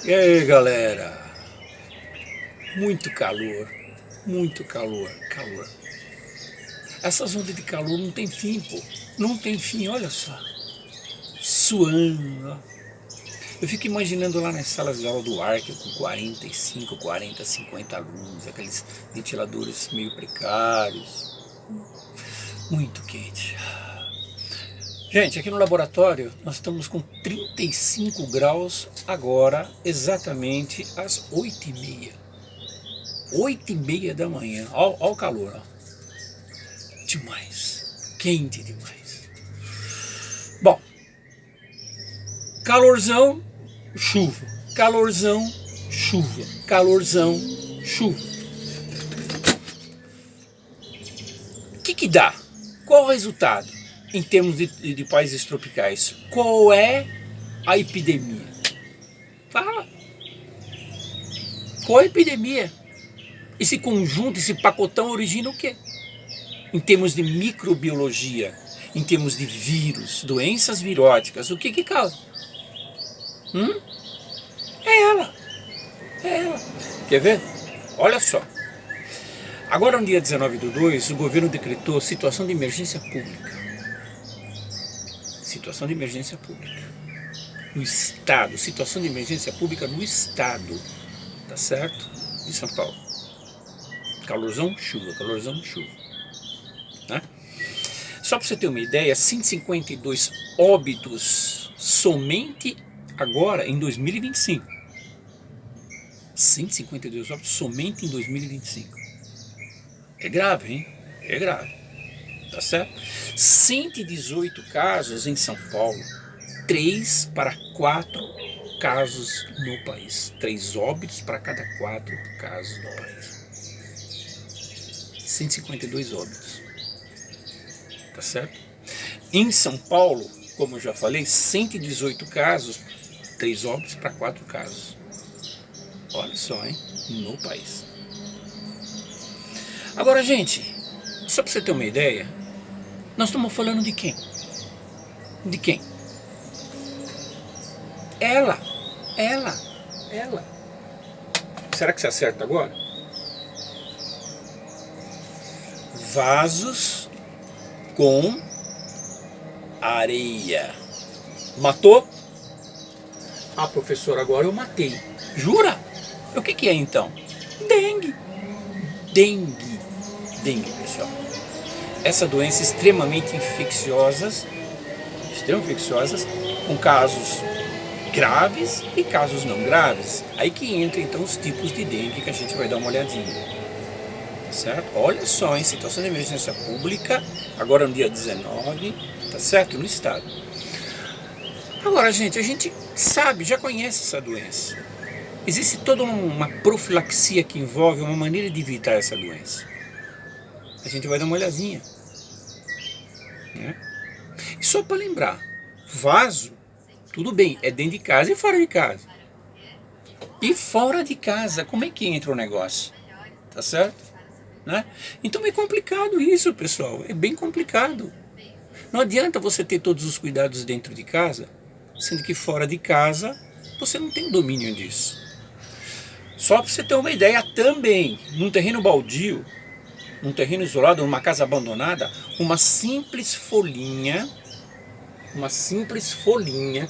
E aí, galera? Muito calor, calor. Essas ondas de calor não tem fim, pô. Não tem fim, olha só. Suando, ó. Eu fico imaginando lá nas salas de aula do Arc com 45, 40, 50 alunos, aqueles ventiladores meio precários. Muito quente. Gente, aqui no laboratório nós estamos com 35 graus agora, exatamente às 8h30. 8h30 da manhã. Olha o calor, ó. Demais. Quente demais. Bom, calorzão, chuva. Calorzão, chuva. Calorzão, chuva. O que dá? Qual o resultado em termos de países tropicais? Qual é a epidemia? Fala. Qual é a epidemia? Esse conjunto, esse pacotão origina o quê? Em termos de microbiologia, em termos de vírus, doenças viróticas, o que causa? É ela. É ela. Quer ver? Olha só. Agora, no dia 19/2, o governo decretou situação de emergência pública. Situação de emergência pública. No Estado. Situação de emergência pública no Estado. Tá certo? De São Paulo. Calorzão, chuva. Calorzão, chuva. Né? Só para você ter uma ideia, 152 óbitos somente agora em 2025. 152 óbitos somente em 2025. É grave, hein? É grave. Tá certo? 118 casos em São Paulo. 3 para 4 casos no país. 3 óbitos para cada 4 casos no país. 152 óbitos. Tá certo? Em São Paulo, como eu já falei, 118 casos, 3 óbitos para 4 casos. Olha só, hein? No país. Agora, gente, só para você ter uma ideia, nós estamos falando de quem? De quem? Ela. Será que você acerta agora? Vasos com areia. Matou? Ah, professor, agora eu matei. Jura? O que é então? Dengue. Dengue, pessoal. Essa doença é extremamente infecciosa, com casos graves e casos não graves. Aí que entra então os tipos de dengue que a gente vai dar uma olhadinha. Certo? Olha só, em situação de emergência pública, agora no dia 19, tá certo? No estado. Agora, gente, a gente sabe, já conhece essa doença. Existe toda uma profilaxia que envolve uma maneira de evitar essa doença. A gente vai dar uma olhadinha. Né? E só para lembrar, vaso, tudo bem, é dentro de casa e fora de casa. E fora de casa, como é que entra o negócio? Tá certo? Né? Então é complicado isso, pessoal, é bem complicado. Não adianta você ter todos os cuidados dentro de casa, sendo que fora de casa você não tem domínio disso. Só para você ter uma ideia também, num terreno baldio, num terreno isolado, numa casa abandonada, uma simples folhinha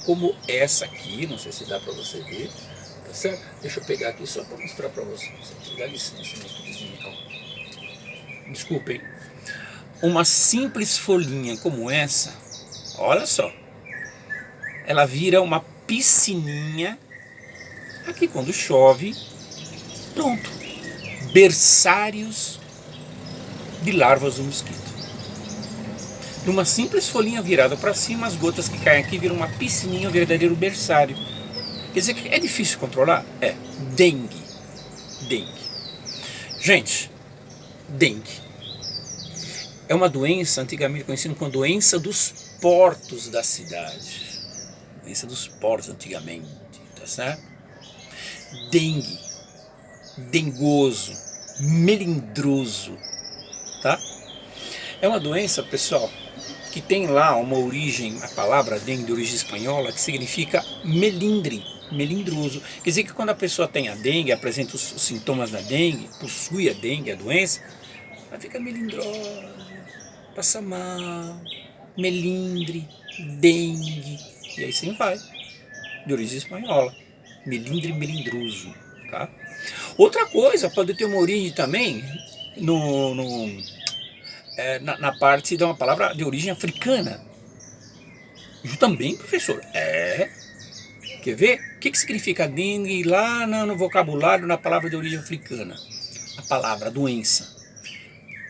como essa aqui, não sei se dá para você ver, tá certo? Deixa eu pegar aqui só para mostrar para vocês. Dá licença, desculpem. Uma simples folhinha como essa, olha só, ela vira uma piscininha. Aqui quando chove, pronto, berçários de larvas do mosquito. Numa simples folhinha virada para cima, as gotas que caem aqui viram uma piscininha, um verdadeiro berçário. Quer dizer que é difícil controlar? É. Dengue. Gente, dengue é uma doença antigamente conhecida como doença dos portos da cidade. Doença dos portos antigamente, tá certo? Dengue, dengoso, melindroso, tá? É uma doença, pessoal, que tem lá uma origem, a palavra dengue de origem espanhola, que significa melindre, melindroso. Quer dizer que quando a pessoa tem a dengue, apresenta os sintomas da dengue, possui a dengue, a doença, ela fica melindrosa, passa mal, melindre, dengue, e aí sim vai, de origem espanhola, melindre melindroso, tá? Outra coisa, pode ter uma origem também na parte de uma palavra de origem africana. Isso também, professor? Quer ver? O que significa dengue lá no vocabulário, na palavra de origem africana? A palavra doença.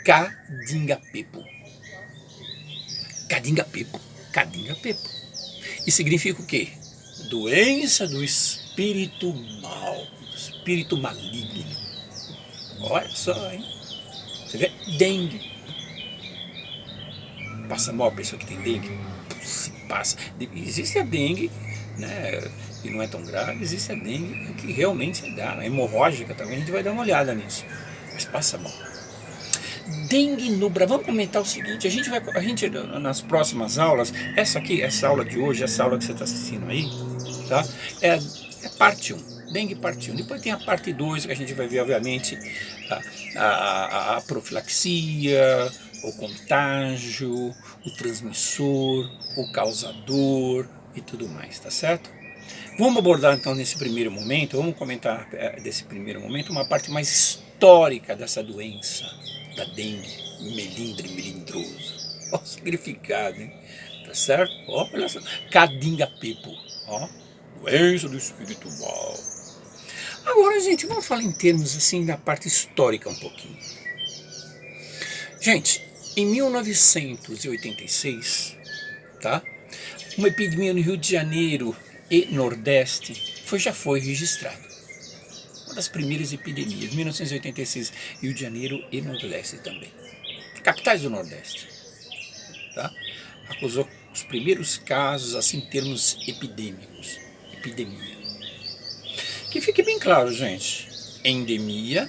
Cadinga-pepo. Cadinga-pepo. Cadinga-pepo. E significa o quê? Doença do espírito mal, do espírito maligno. Olha só, hein? Você vê? Dengue. Passa mal a pessoa que tem dengue? Se passa. Existe a dengue, né? E não é tão grave, existe a dengue que realmente dá, hemorrágica também, a gente vai dar uma olhada nisso. Mas passa mal. Dengue no Brasil. Vamos comentar o seguinte, a gente nas próximas aulas, essa aula de hoje, essa aula que você está assistindo aí, tá? É parte 1. Dengue parte 1. Depois tem a parte 2, que a gente vai ver, obviamente, a profilaxia, o contágio, o transmissor, o causador e tudo mais, tá certo? Vamos abordar então nesse primeiro momento, vamos comentar desse primeiro momento uma parte mais histórica dessa doença, da dengue, melindre melindroso. Olha o significado, hein? Tá certo? Ó, olha só, cadinga-pepo, ó, doença do espírito mal. Agora, gente, vamos falar em termos assim da parte histórica um pouquinho. Gente, em 1986, tá? Uma epidemia no Rio de Janeiro e Nordeste já foi registrada. Uma das primeiras epidemias, 1986, Rio de Janeiro e Nordeste também. Capitais do Nordeste. Tá? Acusou os primeiros casos, assim, em termos epidêmicos. Epidemia. Que fique bem claro, gente. Endemia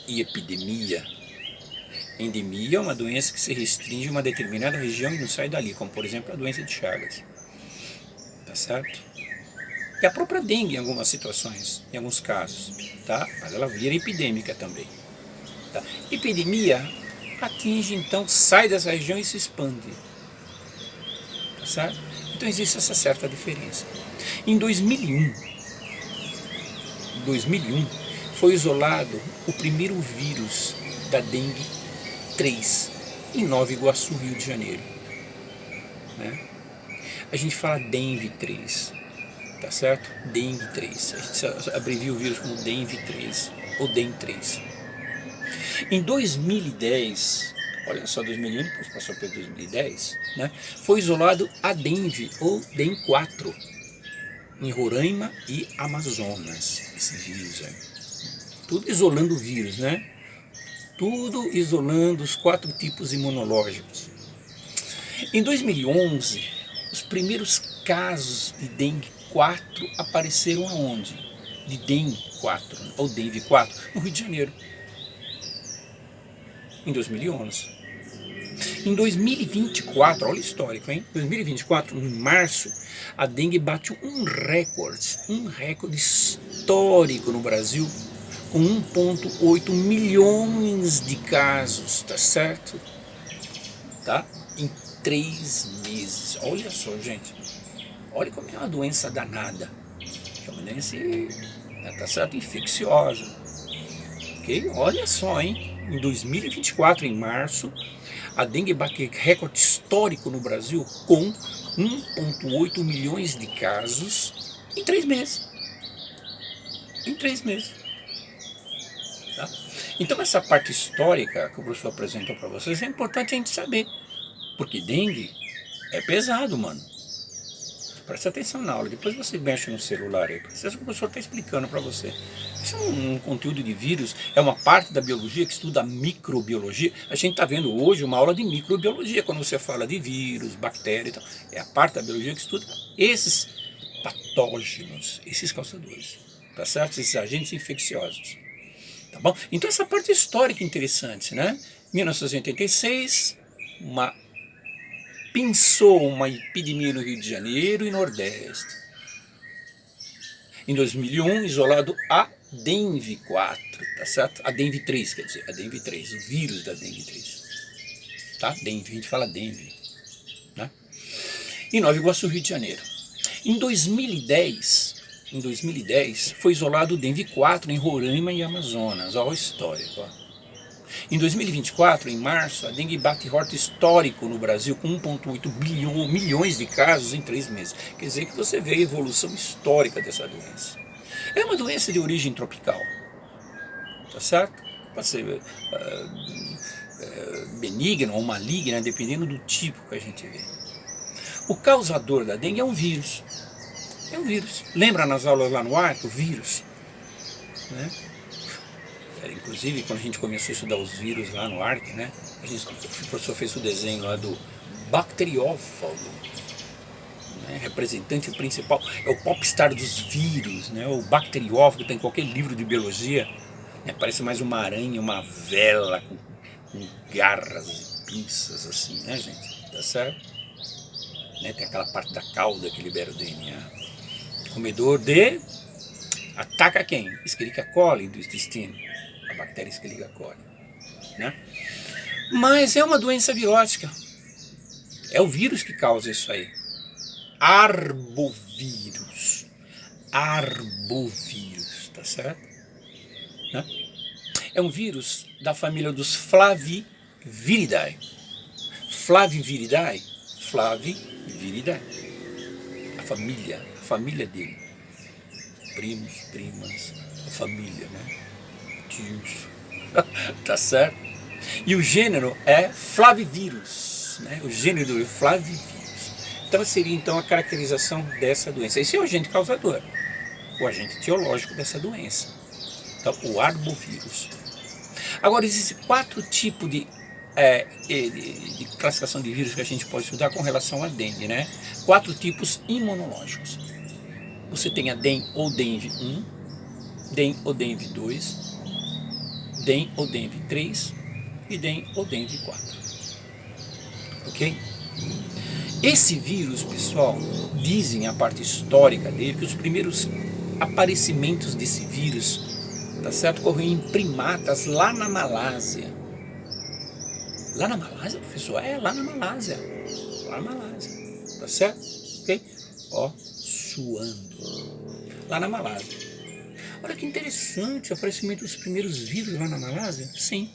e epidemia. Endemia é uma doença que se restringe a uma determinada região e não sai dali, como por exemplo a doença de Chagas. Tá certo? E a própria dengue em algumas situações, em alguns casos, tá? Mas ela vira epidêmica também. Tá? Epidemia atinge, então, sai dessa região e se expande. Tá certo? Então existe essa certa diferença. Em 2001, foi isolado o primeiro vírus da dengue 3, em Nova Iguaçu, Rio de Janeiro. Né? A gente fala dengue 3. Tá certo? Dengue 3. A gente abrevia o vírus como dengue 3 ou DEN 3. Em 2010, olha só, 2001 depois passou para 2010, né? Foi isolado a dengue ou DEN 4 em Roraima e Amazonas. Esse vírus aí. Tudo isolando o vírus, né? Tudo isolando os 4 tipos imunológicos. Em 2011, os primeiros casos de dengue 4 apareceram aonde? De dengue 4, ou dengue 4, no Rio de Janeiro. Em 2011. Em 2024, olha o histórico, hein? 2024, em março, a dengue bate um recorde histórico no Brasil, com 1,8 milhões de casos, tá certo? Tá? Em 3 meses. Olha só, gente. Olha como é uma doença danada. É uma doença, tá certo, infecciosa. Ok? Olha só, hein? Em 2024, em março, a dengue bate recorde histórico no Brasil com 1,8 milhões de casos em 3 meses. Em 3 meses. Tá? Então essa parte histórica que o professor apresentou para vocês é importante a gente saber. Porque dengue é pesado, mano. Presta atenção na aula, depois você mexe no celular aí, porque o professor está explicando para você. Isso é um conteúdo de vírus, é uma parte da biologia que estuda a microbiologia. A gente está vendo hoje uma aula de microbiologia, quando você fala de vírus, bactéria e tal. É a parte da biologia que estuda esses patógenos, esses causadores, tá certo? Esses agentes infecciosos. Tá bom? Então essa parte histórica é interessante, né? 1986, uma pinçou uma epidemia no Rio de Janeiro e Nordeste. Em 2001, isolado a dengue 4, tá certo? A dengue 3, quer dizer, a dengue 3, o vírus da dengue 3. Tá? Dengue, a gente fala dengue, né? Em Nova Iguaçu, Rio de Janeiro. Em 2010, foi isolado o dengue 4 em Roraima e Amazonas. Olha a história, ó. Em 2024, em março, a dengue bate recorde histórico no Brasil com 1,8 milhões de casos em 3 meses. Quer dizer que você vê a evolução histórica dessa doença. É uma doença de origem tropical, tá certo? Pode ser benigna ou maligna, dependendo do tipo que a gente vê. O causador da dengue é um vírus. É um vírus. Lembra nas aulas lá no Arco? O vírus, né? Inclusive, quando a gente começou a estudar os vírus lá no ARC, né, o professor fez o desenho lá do bacteriófago, né, representante principal, é o popstar dos vírus, né, o bacteriófago, tem em qualquer livro de biologia, né, parece mais uma aranha, uma vela com garras e pinças assim, né, gente, tá certo? Né, tem aquela parte da cauda que libera o DNA. Comedor de... Ataca quem? Escherichia coli do intestino. A bactéria Escherichia coli, né? Mas é uma doença virótica. É o vírus que causa isso aí. Arbovírus. Arbovírus, tá certo? Né? É um vírus da família dos Flaviviridae. Flaviviridae. Flaviviridae. A família dele. Primos, primas, a família, né? Tios. Tá certo? E o gênero é Flavivírus, né? O gênero é Flavivírus. Então seria então a caracterização dessa doença. Esse é o agente causador, o agente etiológico dessa doença. Então, o arbovírus. Agora, existem 4 tipos de classificação de vírus que a gente pode estudar com relação à dengue, né? 4 tipos imunológicos. Você tem a DEM ou dengue 1, DEM ou dengue 2, DEM ou dengue 3 e DEM ou dengue 4. Ok? Esse vírus, pessoal, dizem a parte histórica dele que os primeiros aparecimentos desse vírus, tá certo, ocorreram em primatas lá na Malásia. Lá na Malásia, professor? É, lá na Malásia. Lá na Malásia. Tá certo? Ok? Ó, suando. Lá na Malásia. Olha que interessante o aparecimento dos primeiros vírus lá na Malásia. Sim.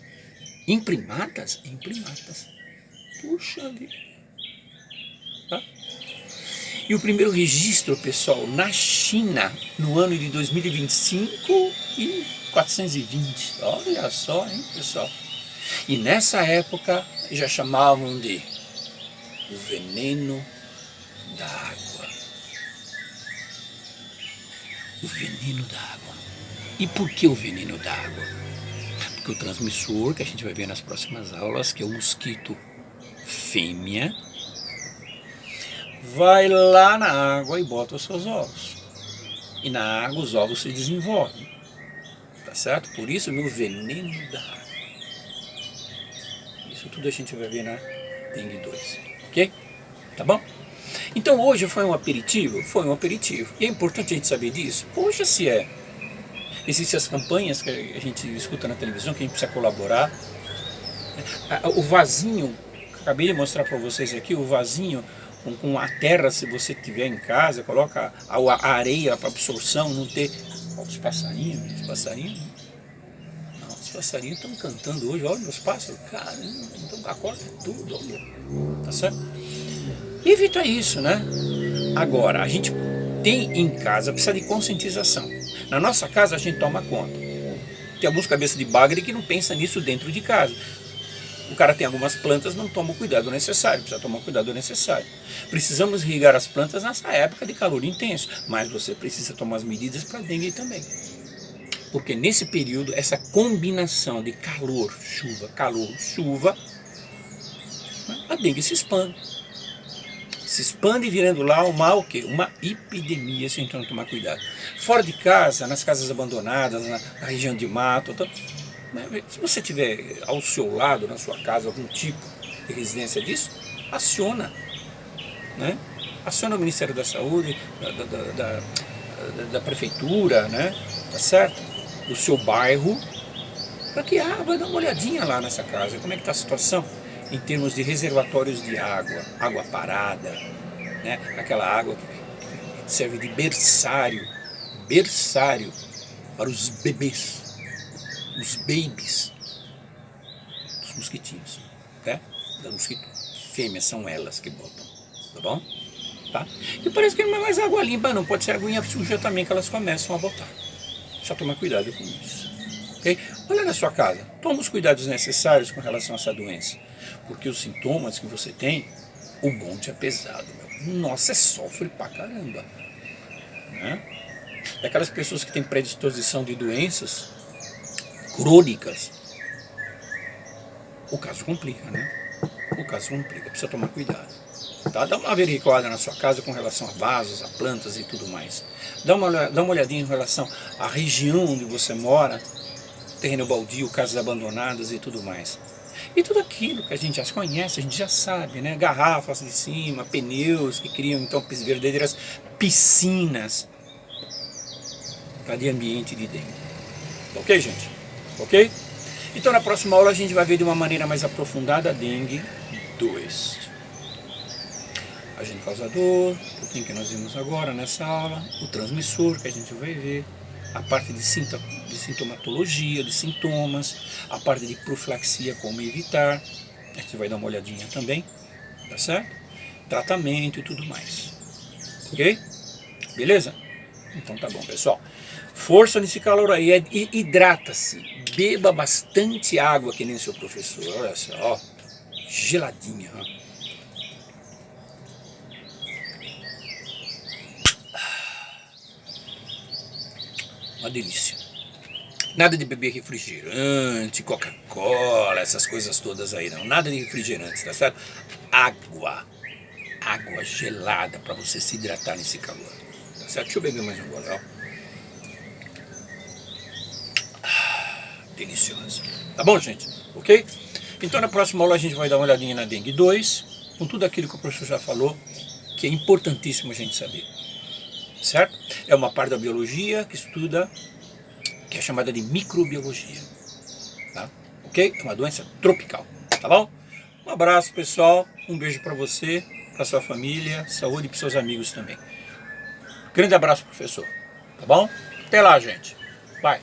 Em primatas? Em primatas. Puxa vida. Tá? E o primeiro registro, pessoal, na China, no ano de 2025 e 420. Olha só, hein, pessoal. E nessa época já chamavam de o veneno da água. O veneno da água. E por que o veneno da água? Porque o transmissor, que a gente vai ver nas próximas aulas, que é o mosquito fêmea, vai lá na água e bota os seus ovos. E na água os ovos se desenvolvem. Tá certo? Por isso, meu veneno da água. Isso tudo a gente vai ver na dengue 2. Ok? Tá bom? Então hoje foi um aperitivo? Foi um aperitivo. E é importante a gente saber disso? Poxa, se é. Existem as campanhas que a gente escuta na televisão, que a gente precisa colaborar. O vasinho, acabei de mostrar para vocês aqui, o vasinho com a terra, se você tiver em casa, coloca a areia para absorção, não ter... Olha os passarinhos, Não, os passarinhos estão cantando hoje, olha os pássaros, caramba, então acorda tudo, olha, tá certo? Evita isso, né? Agora, a gente tem em casa, precisa de conscientização. Na nossa casa a gente toma conta. Tem alguns cabeças de bagre que não pensam nisso dentro de casa. O cara tem algumas plantas, não toma o cuidado necessário, precisa tomar o cuidado necessário. Precisamos irrigar as plantas nessa época de calor intenso, mas você precisa tomar as medidas para dengue também. Porque nesse período, essa combinação de calor, chuva, a dengue se expande. Se expande virando lá o quê? Uma epidemia, se a gente não tomar cuidado. Fora de casa, nas casas abandonadas, na região de mato, se você tiver ao seu lado, na sua casa, algum tipo de residência disso, aciona né? Aciona o Ministério da Saúde, da prefeitura, né? Tá certo? Do seu bairro, para que vai dar uma olhadinha lá nessa casa, como é que está a situação em termos de reservatórios de água, água parada, né? Aquela água que serve de berçário para os bebês, os babies dos mosquitinhos, né? Das mosquitos fêmeas são elas que botam, tá bom? Tá? E parece que não é mais água limpa não, pode ser aguinha suja também que elas começam a botar. Só tomar cuidado com isso. Okay? Olha na sua casa, toma os cuidados necessários com relação a essa doença, porque os sintomas que você tem, o bonde é pesado, meu. Nossa, você sofre pra caramba, né? É aquelas pessoas que têm predisposição de doenças crônicas, o caso complica, né? O caso complica, precisa tomar cuidado. Tá? Dá uma averiguada na sua casa com relação a vasos, a plantas e tudo mais. Dá uma olhadinha em relação à região onde você mora, terreno baldio, casas abandonadas e tudo mais. E tudo aquilo que a gente já conhece, a gente já sabe, né? Garrafas de cima, pneus que criam então verdadeiras piscinas de ambiente de dengue. Ok, gente? Ok? Então na próxima aula a gente vai ver de uma maneira mais aprofundada a dengue 2. Agente causador, o que nós vimos agora nessa aula, o transmissor que a gente vai ver, a parte de sintomatologia, de sintomas, a parte de profilaxia, como evitar, a gente vai dar uma olhadinha também, tá certo? Tratamento e tudo mais, ok? Beleza? Então tá bom, pessoal. Força nesse calor aí, hidrata-se, beba bastante água que nem seu professor, olha só, ó, geladinha, ó. Uma delícia. Nada de beber refrigerante, Coca-Cola, essas coisas todas aí não. Nada de refrigerante, tá certo? Água. Água gelada para você se hidratar nesse calor. Tá certo? Deixa eu beber mais um gole, ó. Deliciosa. Tá bom, gente? Ok? Então na próxima aula a gente vai dar uma olhadinha na dengue 2, com tudo aquilo que o professor já falou, que é importantíssimo a gente saber. Certo? É uma parte da biologia que estuda, que é chamada de microbiologia, tá? Ok? É uma doença tropical, tá bom? Um abraço, pessoal, um beijo para você, para sua família, saúde e para seus amigos também. Grande abraço, professor, tá bom? Até lá, gente. Bye.